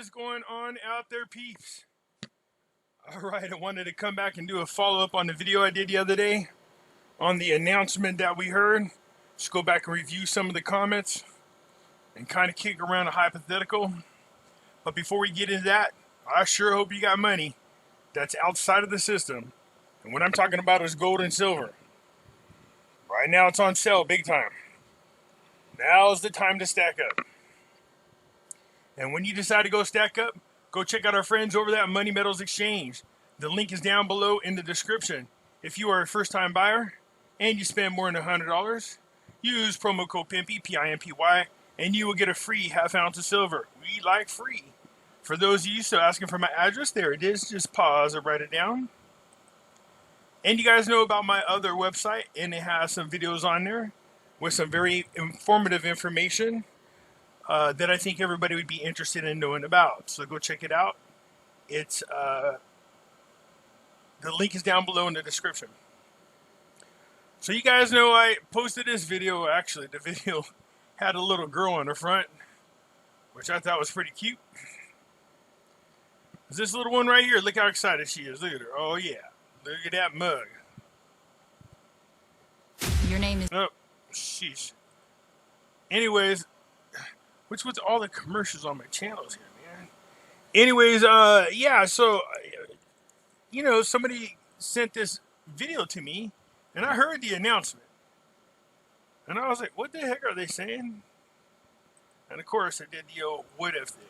is going on out there, peeps? Alright, I wanted to come back and do a follow-up on the video I did the other day on the announcement that we heard. Just go back and review some of the comments and kind of kick around a hypothetical. But before we get into that, I sure hope you got money that's outside of the system. And what I'm talking about is gold and silver. Right now it's on sale big time. Now's the time to stack up. And when you decide to go stack up, go check out our friends over at Money Metals Exchange. The link is down below in the description. If you are a first-time buyer and you spend more than $100, use promo code Pimpy, P-I-M-P-Y, and you will get a free half ounce of silver. We like free. For those of you still asking for my address, there it is. Just pause or write it down. And you guys know about my other website, and it has some videos on there with some very informative information that I think everybody would be interested in knowing about. So go check it out. It's the link is down below in the description. So you guys know I posted this video. Actually, the video had a little girl on the front, which I thought was pretty cute. Is this little one right here? Look how excited she is. Look at her. Oh yeah. Look at that mug. Your name is... Oh, sheesh. Anyways, what's with all the commercials on my channels here, man? Anyways, yeah, so, you know, somebody sent this video to me, and I heard the announcement. And I was like, what the heck are they saying? And of course, I did the old what if thing.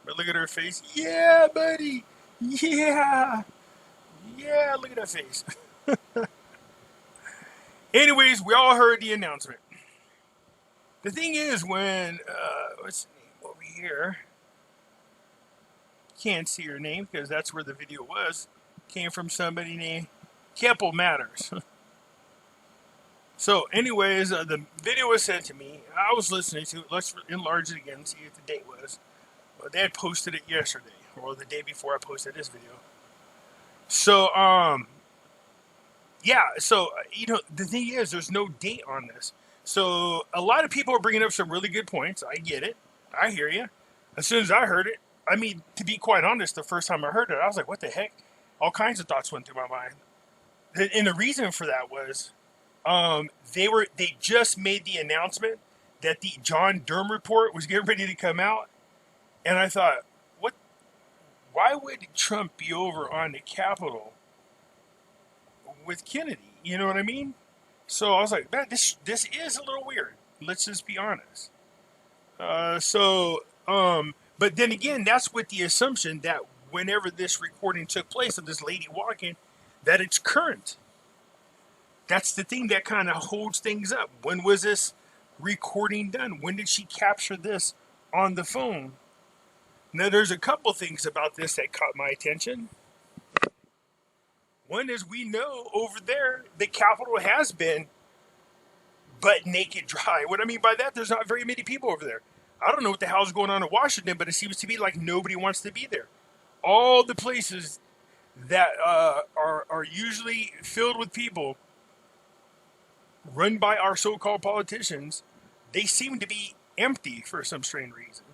But look at her face. Yeah, buddy. Yeah. Yeah, look at that face. Anyways, we all heard the announcement. The thing is, when, what's the name over here? Can't see her name because that's where the video was. Came from somebody named Keppel Matters. So, anyways, the video was sent to me. I was listening to it. Let's enlarge it again and see what the date was. Well, they had posted it yesterday, or the day before I posted this video. So, yeah, so, you know, the thing is, there's no date on this. So, a lot of people are bringing up some really good points. I get it. I hear you. As soon as I heard it, I mean, to be quite honest, the first time I heard it, I was like, what the heck? All kinds of thoughts went through my mind. And the reason for that was, they just made the announcement that the John Durham report was getting ready to come out. And I thought, why would Trump be over on the Capitol with Kennedy? You know what I mean? So I was like, man, this is a little weird. Let's just be honest. But then again, that's with the assumption that whenever this recording took place of this lady walking, that it's current. That's the thing that kind of holds things up. When was this recording done? When did she capture this on the phone? Now, there's a couple things about this that caught my attention. One is we know over there the Capitol has been butt naked dry. What I mean by that, there's not very many people over there. I don't know what the hell's going on in Washington, but it seems to be like nobody wants to be there. All the places that are usually filled with people run by our so-called politicians, they seem to be empty for some strange reason.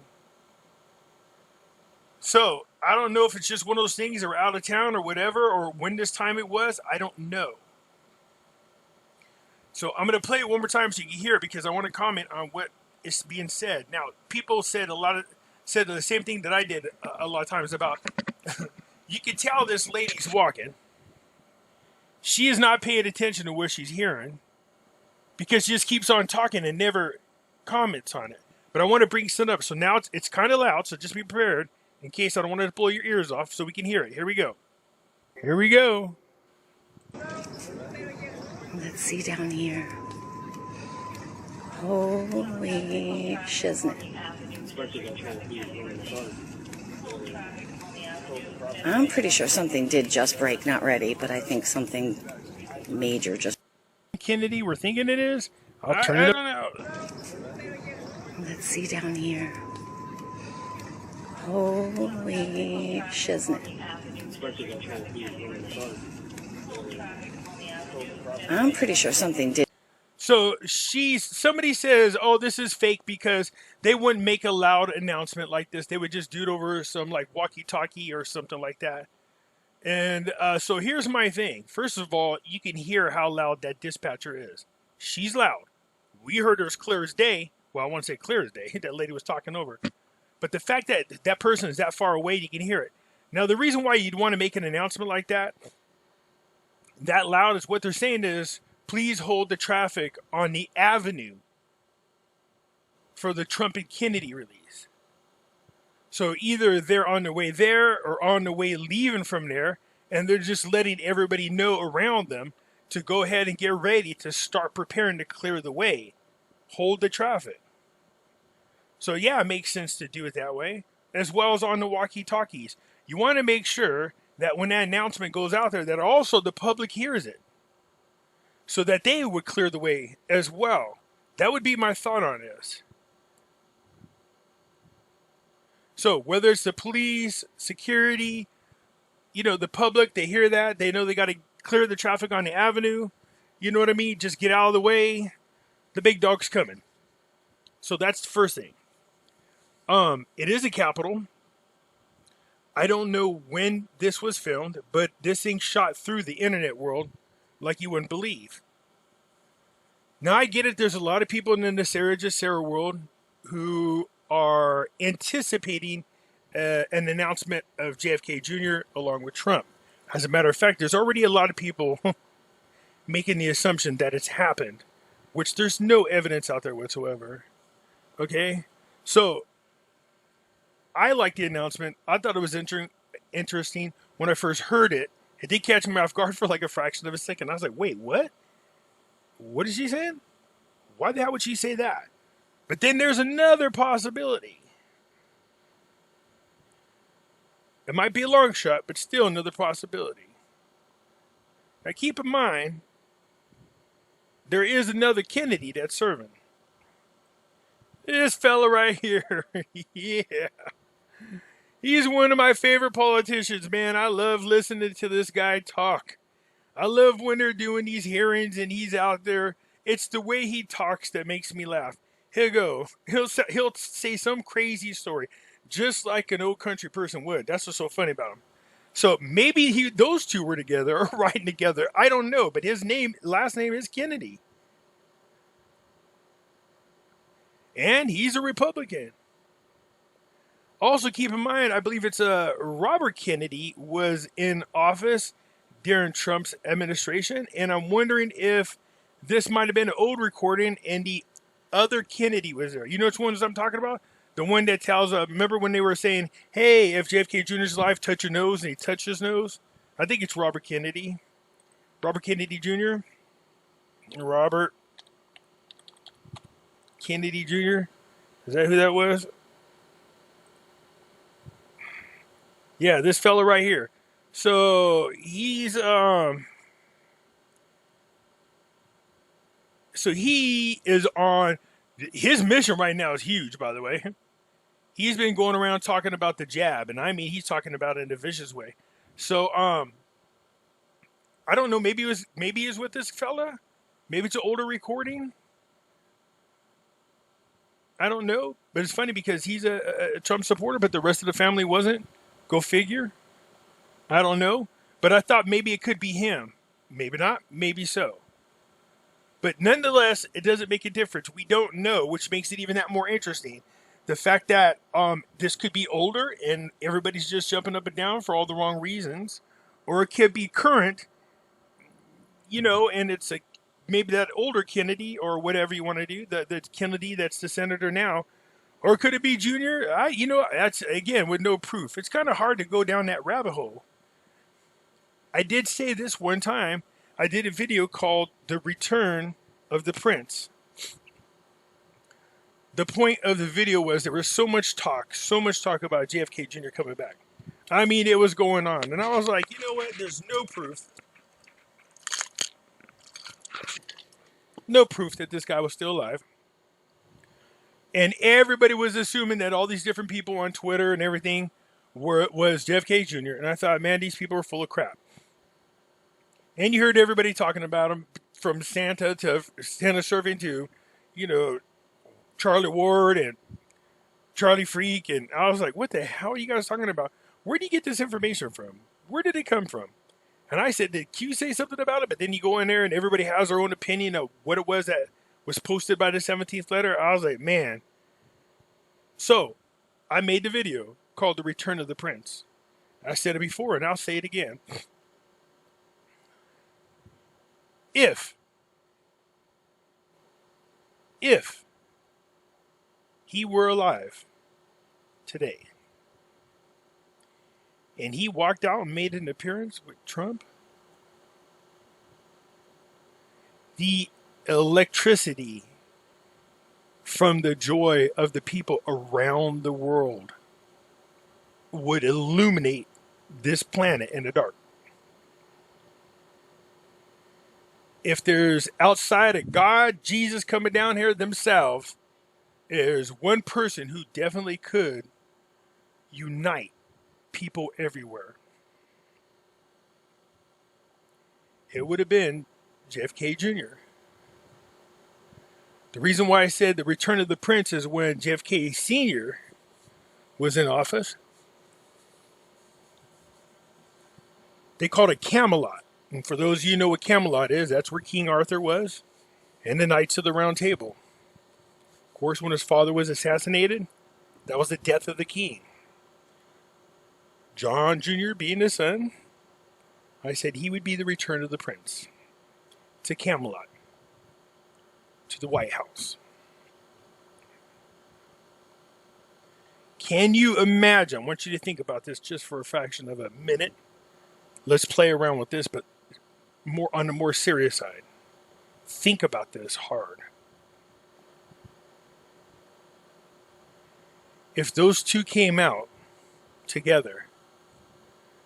So, I don't know if it's just one of those things or out of town or whatever, or when this time it was, I don't know. So, I'm going to play it one more time so you can hear it because I want to comment on what is being said. Now, people said the same thing that I did a lot of times about, you can tell this lady's walking. She is not paying attention to what she's hearing because she just keeps on talking and never comments on it. But I want to bring something up. So now it's kind of loud, so just be prepared. In case I don't want to blow your ears off so we can hear it. Here we go. Here we go. Let's see down here. Holy shiznit. I'm pretty sure something did just break, not ready, but I think something major just... Kennedy, we're thinking it is? I'll turn it up. I don't know. Let's see down here. Holy shiznit. I'm pretty sure something did. So somebody says, "Oh, this is fake," because they wouldn't make a loud announcement like this. They would just do it over some like walkie-talkie or something like that. And so here's my thing. First of all, you can hear how loud that dispatcher is. She's loud. We heard her as clear as day. Well, I won't say clear as day. That lady was talking over. But the fact that that person is that far away, you can hear it. Now, the reason why you'd want to make an announcement like that loud, is what they're saying is, please hold the traffic on the avenue for the Trump and Kennedy release. So either they're on their way there or on the way leaving from there, and they're just letting everybody know around them to go ahead and get ready to start preparing to clear the way. Hold the traffic. So yeah, it makes sense to do it that way, as well as on the walkie-talkies. You want to make sure that when that announcement goes out there, that also the public hears it, so that they would clear the way as well. That would be my thought on this. So whether it's the police, security, the public, they hear that. They know they got to clear the traffic on the avenue. You know what I mean? Just get out of the way. The big dog's coming. So that's the first thing. It is a Capitol. I don't know when this was filmed, but this thing shot through the internet world like you wouldn't believe. Now, I get it. There's a lot of people in the NESARA world who are anticipating an announcement of JFK Jr. along with Trump. As a matter of fact, there's already a lot of people making the assumption that it's happened, which there's no evidence out there whatsoever. Okay? So, I like the announcement. I thought it was interesting when I first heard it. It did catch me off guard for like a fraction of a second. I was like, wait, what? What is she saying? Why the hell would she say that? But then there's another possibility. It might be a long shot, but still another possibility. Now keep in mind, there is another Kennedy that's serving. This fella right here. Yeah. He's one of my favorite politicians, man. I love listening to this guy talk. I love when they're doing these hearings and he's out there. It's the way he talks that makes me laugh. He'll go. He'll say some crazy story, just like an old country person would. That's what's so funny about him. So maybe those two were together or riding together. I don't know, but his last name is Kennedy. And he's a Republican. Also, keep in mind, I believe it's Robert Kennedy was in office during Trump's administration, and I'm wondering if this might have been an old recording and the other Kennedy was there. You know which ones I'm talking about? The one that tells, remember when they were saying, hey, if JFK Jr.'s alive, touch your nose, and he touched his nose? I think it's Robert Kennedy. Robert Kennedy Jr. Robert Kennedy Jr. Is that who that was? Yeah, this fella right here. So he's so he is on his mission right now is huge, by the way. He's been going around talking about the jab, and I mean he's talking about it in a vicious way. So I don't know, maybe it was with this fella. Maybe it's an older recording. I don't know, but it's funny because he's a Trump supporter, but the rest of the family wasn't. Go figure. I don't know. But I thought maybe it could be him. Maybe not. Maybe so. But nonetheless, it doesn't make a difference. We don't know, which makes it even that more interesting. The fact that this could be older and everybody's just jumping up and down for all the wrong reasons. Or it could be current, and it's maybe that older Kennedy or whatever you want to do, the Kennedy that's the senator now. Or could it be Junior? That's, again, with no proof. It's kind of hard to go down that rabbit hole. I did say this one time. I did a video called The Return of the Prince. The point of the video was there was so much talk about JFK Jr. coming back. I mean, it was going on. And I was like, you know what? There's no proof. No proof that this guy was still alive. And everybody was assuming that all these different people on Twitter and everything was JFK Jr. And I thought, man, these people are full of crap. And you heard everybody talking about him. from Santa to Santa serving to, you know, Charlie Ward and Charlie Freak. And I was like, what the hell are you guys talking about? Where do you get this information from? Where did it come from? And I said, did Q say something about it? But then you go in there and everybody has their own opinion of what it was that was posted by the 17th letter. I was like, man. So I made the video called The Return of the Prince. I said it before and I'll say it again. If he were alive today and he walked out and made an appearance with Trump, the electricity from the joy of the people around the world would illuminate this planet in the dark. If there's outside of God, Jesus coming down here themselves, there's one person who definitely could unite people everywhere. It would have been JFK Jr. The reason why I said the return of the prince is when JFK Sr. was in office. They called it Camelot. And for those of you who know what Camelot is, that's where King Arthur was and the Knights of the Round Table. Of course, when his father was assassinated, that was the death of the king. John Jr. being the son, I said he would be the return of the prince to Camelot, to the White House. Can you imagine? I want you to think about this just for a fraction of a minute. Let's play around with this, but more on the more serious side. Think about this hard. If those two came out together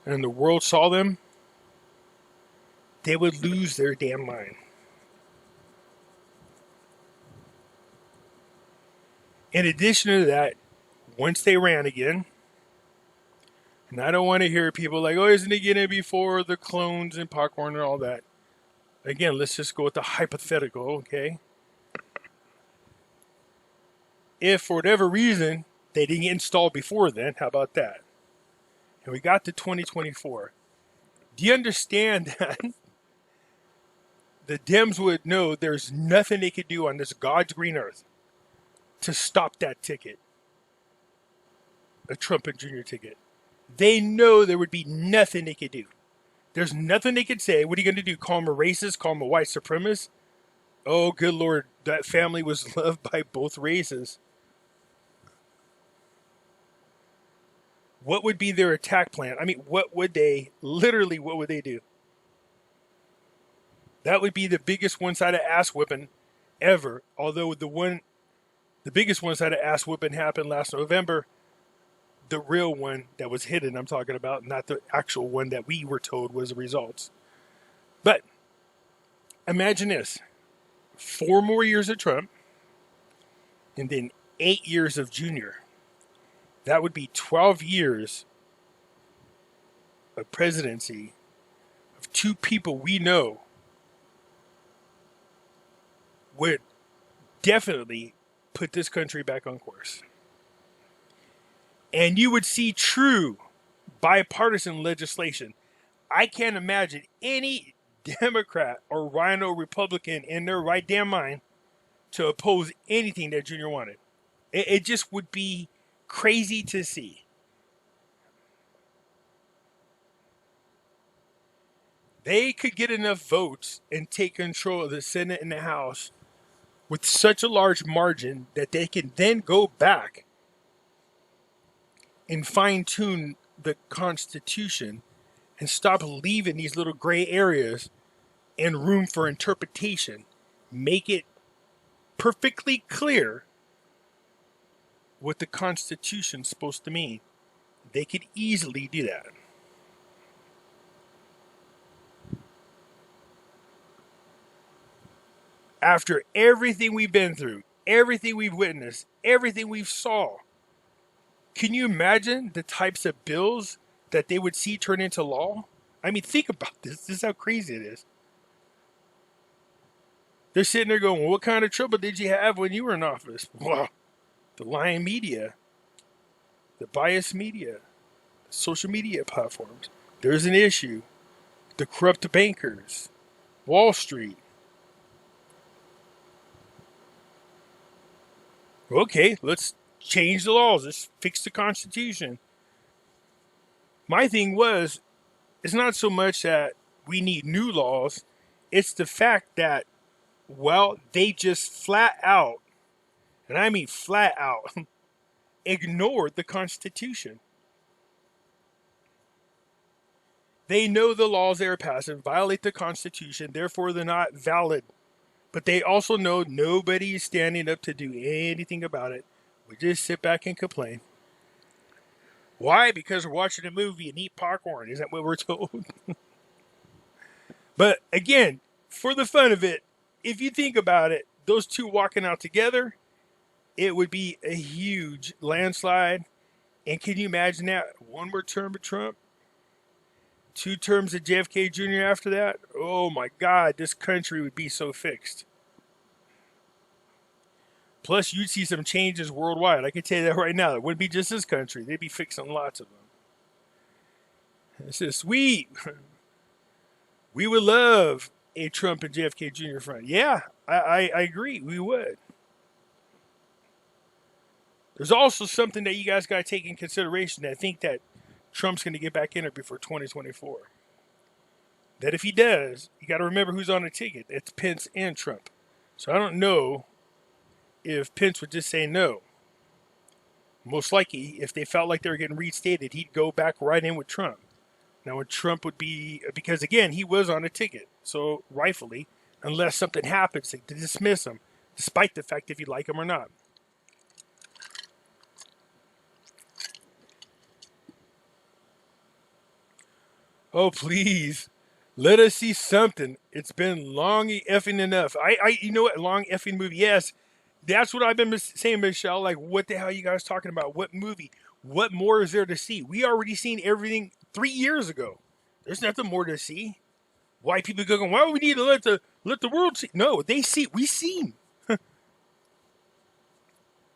and the world saw them, they would lose their damn mind. In addition to that, once they ran again, and I don't want to hear people like, oh, isn't he getting it before the clones and popcorn and all that? Again, let's just go with the hypothetical, okay? If for whatever reason they didn't get installed before then, how about that? And we got to 2024. Do you understand that the Dems would know there's nothing they could do on this God's green earth to stop that ticket, a Trump and Jr. ticket? They know there would be nothing they could do. There's nothing they could say. What are you going to do? Call him a racist? Call him a white supremacist? Oh, good Lord. That family was loved by both races. What would be their attack plan? I mean, what would they do? That would be the biggest one-sided ass whipping ever. Although the biggest one-sided ass whipping happened last November. The real one that was hidden, I'm talking about, not the actual one that we were told was the results. But imagine this: 4 more years of Trump, and then 8 years of Junior. That would be 12 years of presidency of two people we know would definitely put this country back on course. And you would see true bipartisan legislation. I can't imagine any Democrat or Rhino Republican in their right damn mind to oppose anything that Junior wanted. It just would be crazy to see. They could get enough votes and take control of the Senate and the House with such a large margin that they can then go back and fine-tune the Constitution and stop leaving these little gray areas and room for interpretation. Make it perfectly clear what the Constitution's supposed to mean. They could easily do that. After everything we've been through, everything we've witnessed, everything we've saw, can you imagine the types of bills that they would see turn into law? I mean, think about this. This is how crazy it is. They're sitting there going, well, what kind of trouble did you have when you were in office? Well, the lying media, the biased media, the social media platforms. There's an issue. The corrupt bankers, Wall Street. Okay, let's change the laws. Let's fix the Constitution. My thing was, it's not so much that we need new laws. It's the fact that, well, they just flat out, and I mean flat out, ignored the Constitution. They know the laws they are passing violate the Constitution, therefore they're not valid. But they also know nobody is standing up to do anything about it. We just sit back and complain. Why? Because we're watching a movie and eat popcorn. Is that what we're told? But again, for the fun of it, if you think about it, those two walking out together, it would be a huge landslide. And can you imagine that? One more term of Trump, 2 terms of JFK Jr. after that? Oh my God, this country would be so fixed. Plus, you'd see some changes worldwide. I can tell you that right now. It wouldn't be just this country. They'd be fixing lots of them. This is sweet. We would love a Trump and JFK Jr. front. Yeah, I agree. We would. There's also something that you guys got to take in consideration. I think that Trump's going to get back in it before 2024. That if he does, you got to remember who's on the ticket. It's Pence and Trump. So I don't know if Pence would just say no. Most likely, if they felt like they were getting restated, he'd go back right in with Trump. Now, when Trump would be, because again, he was on a ticket. So rightfully, unless something happens to dismiss him, despite the fact if you like him or not. Oh, please. Let us see something. It's been long effing enough. You know what? Long effing movie. Yes. That's what I've been saying, Michelle. Like, what the hell are you guys talking about? What movie? What more is there to see? We already seen everything 3 years ago. There's nothing more to see. Why people go, why would we need to let the world see? No, they see. We seen.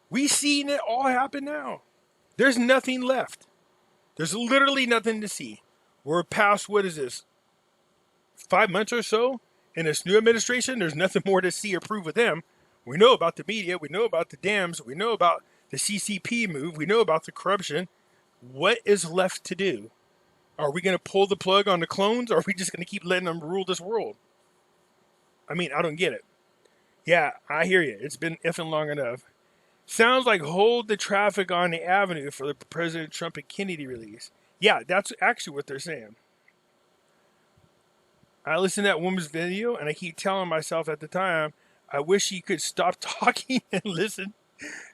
We seen it all happen now. There's nothing left. There's literally nothing to see. We're past, what is this, 5 months or so in this new administration? There's nothing more to see or prove with them. We know about the media. We know about the dams. We know about the CCP move. We know about the corruption. What is left to do? Are we going to pull the plug on the clones? Or are we just going to keep letting them rule this world? I mean, I don't get it. Yeah, I hear you. It's been effing long enough. Sounds like hold the traffic on the avenue for the President Trump and Kennedy release. Yeah, that's actually what they're saying. I listened to that woman's video, and I keep telling myself at the time, I wish she could stop talking and listen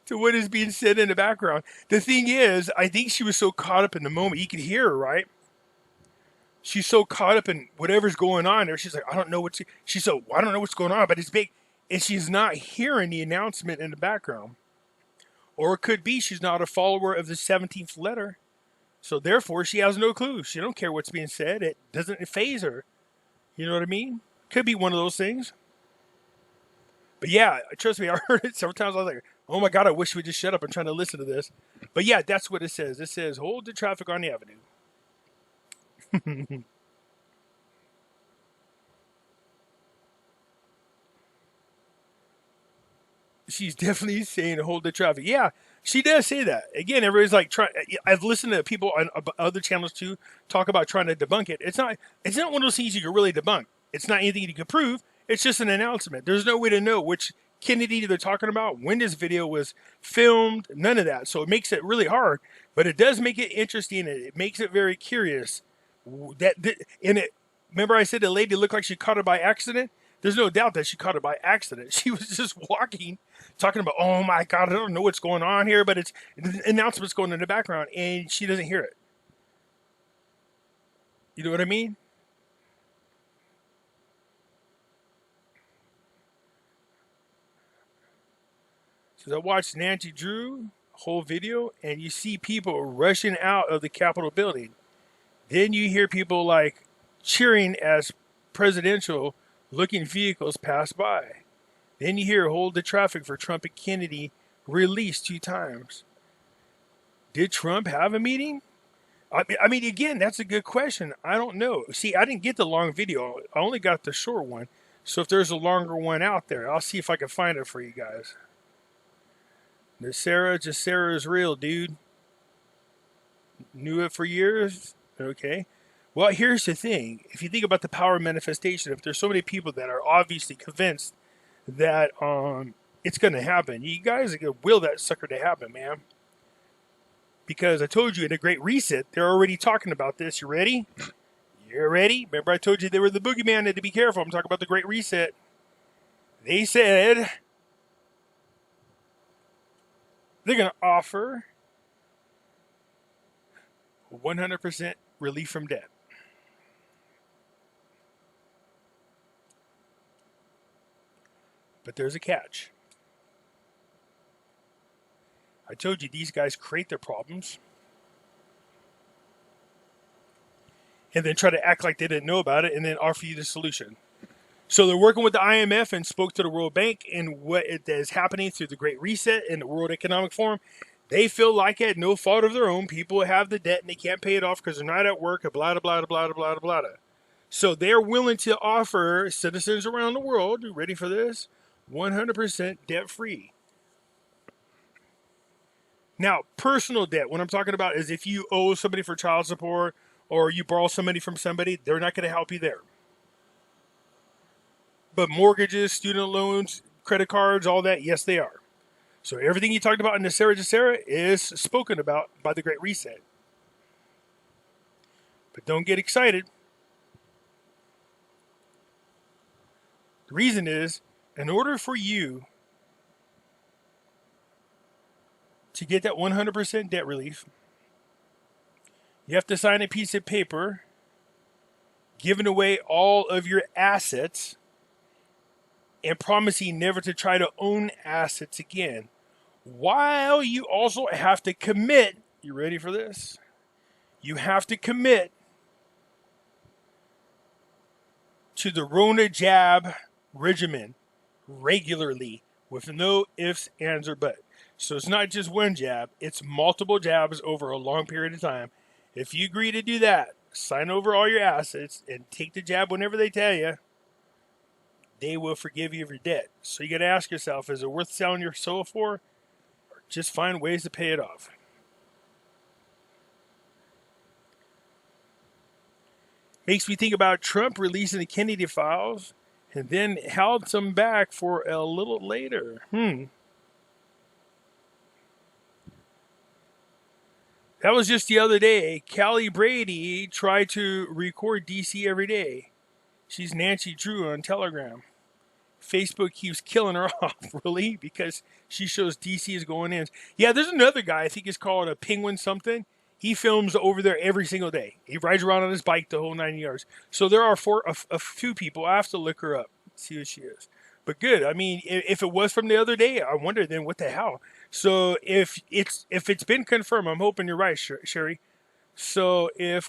to what is being said in the background. The thing is, I think she was so caught up in the moment. You could hear her, right? She's so caught up in whatever's going on there. She's like, I don't know what's going on, but it's big. And she's not hearing the announcement in the background. Or it could be she's not a follower of the 17th letter. So therefore, she has no clue. She don't care what's being said. It doesn't faze her. You know what I mean? Could be one of those things. But yeah, trust me, I heard it several times. I was like, oh my God, I wish we'd just shut up and try to listen to this. But yeah, that's what it says. It says, hold the traffic on the avenue. She's definitely saying hold the traffic. Yeah, she does say that. Again, everybody's like, I've listened to people on other channels too talk about trying to debunk it. It's not one of those things you can really debunk. It's not anything you can prove. It's just an announcement. There's no way to know which Kennedy they're talking about, when this video was filmed, none of that. So it makes it really hard, but it does make it interesting. It makes it very curious. Remember I said the lady looked like she caught it by accident? There's no doubt that she caught it by accident. She was just walking, talking about, oh my God, I don't know what's going on here, but it's the announcement's going in the background, and she doesn't hear it. You know what I mean? So I watched Nancy Drew whole video, and you see people rushing out of the Capitol building. Then you hear people like cheering as presidential looking vehicles pass by. Then you hear hold the traffic for Trump and Kennedy released 2 times. Did Trump have a meeting? I mean, again, that's a good question. I don't know. See, I didn't get the long video. I only got the short one. So if there's a longer one out there, I'll see if I can find it for you guys. NESARA, GESARA is real, dude. Knew it for years. Okay. Well, here's the thing. If you think about the power of manifestation, if there's so many people that are obviously convinced that it's going to happen, you guys are going to will that sucker to happen, man. Because I told you in a Great Reset, they're already talking about this. You ready? You're ready? Remember I told you they were the boogeyman and to be careful. I'm talking about the Great Reset. They said they're going to offer 100% relief from debt. But there's a catch. I told you these guys create their problems and then try to act like they didn't know about it and then offer you the solution. So they're working with the IMF and spoke to the World Bank and what is happening through the Great Reset and the World Economic Forum. They feel like at no fault of their own, people have the debt and they can't pay it off because they're not at work, blah, blah, blah, blah, blah, blah, blah. So they're willing to offer citizens around the world, you ready for this, 100% debt-free. Now, personal debt, what I'm talking about is if you owe somebody for child support or you borrow somebody from somebody, they're not going to help you there. But mortgages, student loans, credit cards, all that, yes, they are. So everything you talked about in NESARA GESARA is spoken about by the Great Reset. But don't get excited. The reason is, in order for you to get that 100% debt relief, you have to sign a piece of paper giving away all of your assets and promising never to try to own assets again. While you also have to commit, you ready for this? You have to commit to the Rona jab regimen regularly with no ifs, ands, or buts. So it's not just one jab, it's multiple jabs over a long period of time. If you agree to do that, sign over all your assets and take the jab whenever they tell you, they will forgive you of your debt. So you got to ask yourself, is it worth selling your soul for? Or just find ways to pay it off? Makes me think about Trump releasing the Kennedy files and then held some back for a little later. That was just the other day. Callie Brady tried to record DC every day. She's Nancy Drew on Telegram. Facebook keeps killing her off, really, because she shows DC is going in. Yeah, there's another guy, I think it's called a Penguin something. He films over there every single day. He rides around on his bike the whole 9 yards. So there are a few people. I have to look her up, see who she is. But good. I mean, if it was from the other day, I wonder then what the hell. So if it's been confirmed, I'm hoping you're right, Sherry. So if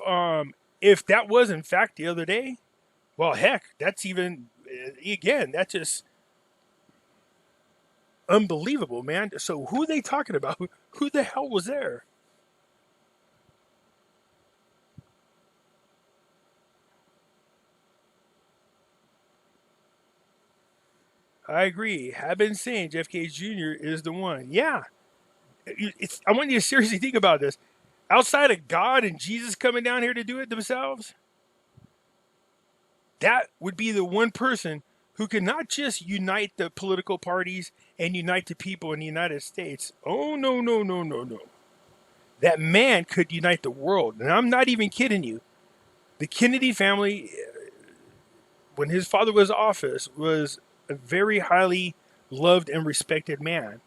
that was in fact the other day, well, heck, that's even, again, that's just unbelievable, man. So who are they talking about? Who the hell was there? I agree. Have been saying JFK Jr. is the one. Yeah. I want you to seriously think about this. Outside of God and Jesus coming down here to do it themselves, that would be the one person who could not just unite the political parties and unite the people in the United States. Oh, no, no, no, no, no. That man could unite the world. And I'm not even kidding you. The Kennedy family, when his father was in office, was a very highly loved and respected man.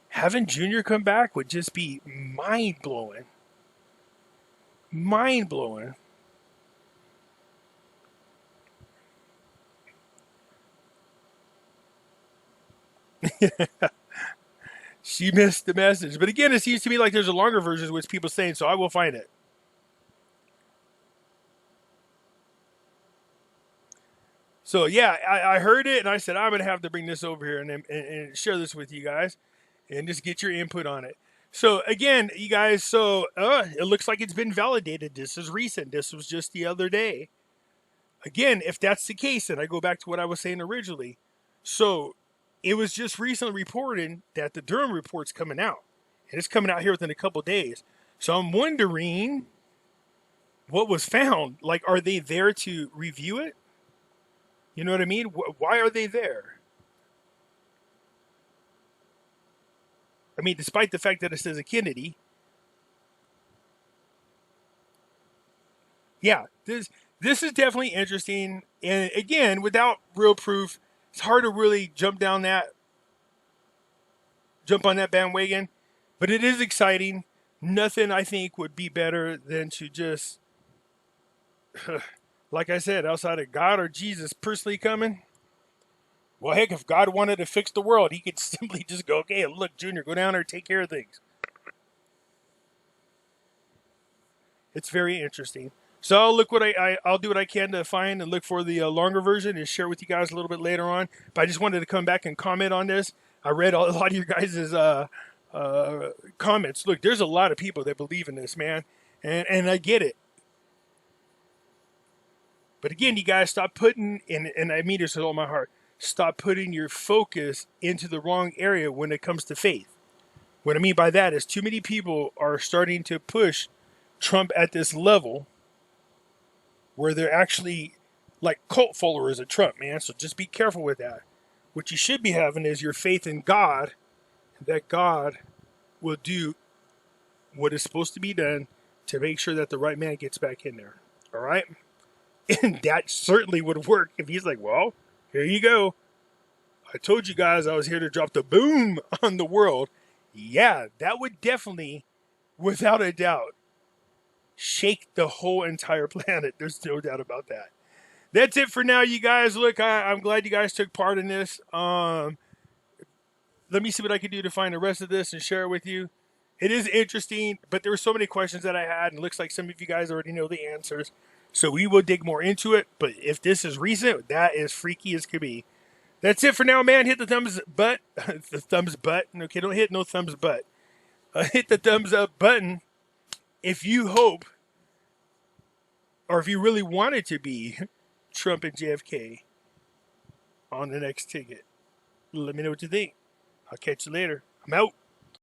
Having Junior come back would just be mind-blowing. Mind-blowing. She missed the message. But again, it seems to me like there's a longer version which people saying, so I will find it. So So yeah, I heard it and I said I'm gonna have to bring this over here and share this with you guys and just get your input on it. So again, you guys, so it looks like it's been validated. This is recent. This was just the other day. Again, if that's the case, and I go back to what I was saying originally, so it was just recently reported that the Durham report's coming out, and it's coming out here within a couple of days. So I'm wondering what was found. Like, are they there to review it? You know what I mean? Why are they there? I mean, despite the fact that it says a Kennedy, yeah, this is definitely interesting. And again, without real proof, it's hard to really jump on that bandwagon. But it is exciting. Nothing I think would be better than to just, like I said, outside of God or Jesus personally coming. Well, heck, if God wanted to fix the world, he could simply just go, okay, look, Junior, go down there and take care of things. It's very interesting. So I'll look I'll do what I can to find and look for the longer version and share with you guys a little bit later on. But I just wanted to come back and comment on this. I read a lot of your guys' comments. Look, there's a lot of people that believe in this, man, and I get it. But again, you guys, stop putting, and I mean this with all my heart, stop putting your focus into the wrong area when it comes to faith. What I mean by that is too many people are starting to push Trump at this level where they're actually like cult followers of Trump, man. So just be careful with that. What you should be having is your faith in God, that God will do what is supposed to be done to make sure that the right man gets back in there. All right? And that certainly would work if he's like, well, here you go. I told you guys I was here to drop the boom on the world. Yeah, that would definitely, without a doubt, shake the whole entire planet. There's no doubt about that. That's it for now, you guys. Look, I'm glad you guys took part in this. Let me see what I can do to find the rest of this and share it with you. It is interesting, but there were so many questions that I had, and it looks like some of you guys already know the answers. So we will dig more into it. But if this is recent, that is freaky as could be. That's it for now, man. Hit the thumbs butt. The thumbs butt. Okay, don't hit no thumbs butt. Hit the thumbs up button if you hope, or if you really want it to be Trump and JFK on the next ticket. Let me know what you think. I'll catch you later. I'm out.